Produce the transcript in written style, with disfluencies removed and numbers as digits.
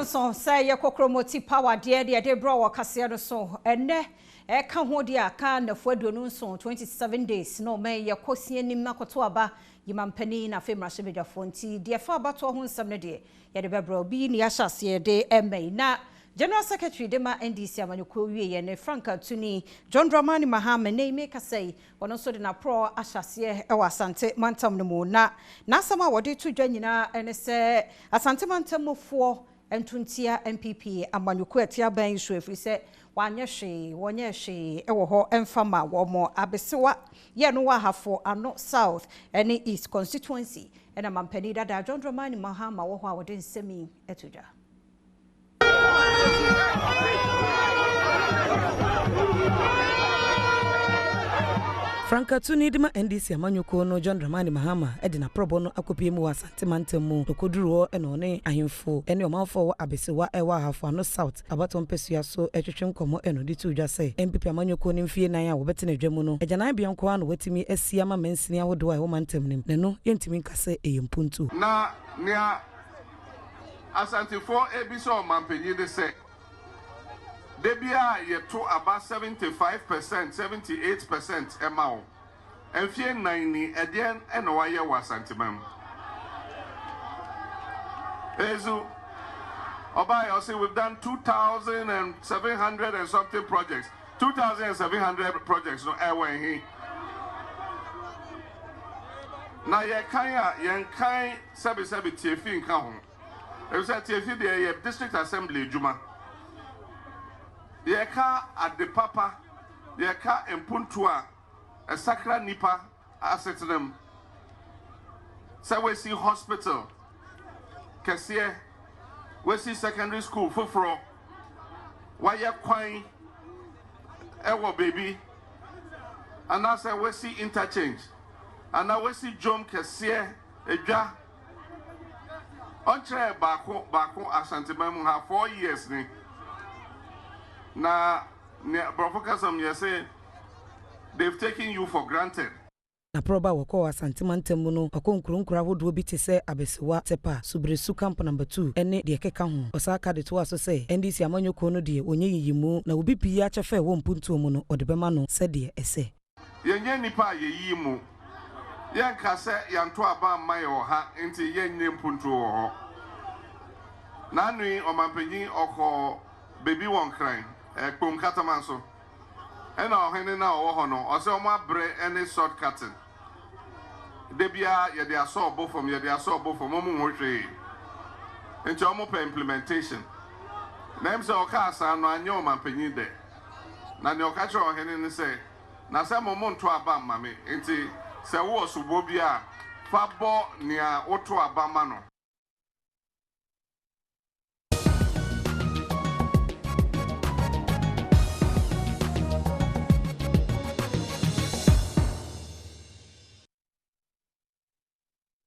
Nanso say ye kokromoti power de bro wa kase no so enne e ka ho de aka na fuaduo no so 27 days no me ye kosie nim makoto aba yimampani na femra shebedwafo nti de fa abato ho nsam ne de ye de bebro bi ni ahyase de emei na General Secretary Dema NDC amanyuko wie ye ne Franka Tuni John Dramani Mahama ne make say wono so de na pro ahyase e wa Asante mantam no mu na sama wode to dwa nyina ene se Asante mantamofo entuntia MPP amanyuko atia ban so efri se wanye hwe e wo ho emfama wo mo abesewa ye no wa hafo ano south ene east constituency ena mampani dada John Dramani Mahama wo ho a wode nsemi etudwa Franka Tuni Dema NDC amanyuko no John Dramani Mahama edina probo no akopie mu Asante mantamu okoduro eno ne ahemfo ene omanfo abesewa ewa hafo ano south abaton pesua so etwetwe nkomo eno di tudwa se MPP amanyuko ne mfie nan a wo bete na dwamu no ejanan bianko ano watimi asia ma mansini awodo a wo mantam nim ne no yentimi nkase eyempuntu na nia Asante for ebiso mampenyi de se Debia yeto about 75%, 78% emao. Enfie 90 edien eno waye wa santimam. Ezu Oba you say we've done 2,700 and something projects. 2,700 projects no ewe hi. Na ye kan sebi tiefi nka ho. E say tiefi de district assembly juma. Yeka at the papa, yeka empuntua, a sacra nipa asset them. So we see hospital, Cassia, we see secondary school, Fufro, why ya quine, ewo baby, and now say we see interchange, and now we see Jom Cassia, Eja. Ontre bako Asante memu ha 4 years ni. Na Professor you say they've taken you for granted. Na proba wako Asante mantamu no akonkurunkura wodo bi te se abesewa tepa subresu camp number 2 ene de keka ho osaka de to aso se NDC amanyoko no de onye yiyimu na obi pii a chefe wo mpuntu mu no odebema no se de ese yenye nipa yeyimu yenka se yanto aba maye wo ha enti yenye mpuntu wo ho na nui omampanyi oko baby won crying ekpom kataman so ena ohene na owo ho no o se omo abre any shortcutting de bia ye de aso obofom omo hwehwe enti omo pa implementation na em se o ka asa no anya o mampanyi de na ne o ka chiro ohene ni se na se mo nto aba mame enti se wo osubo bia fa bo nia oto aba ma no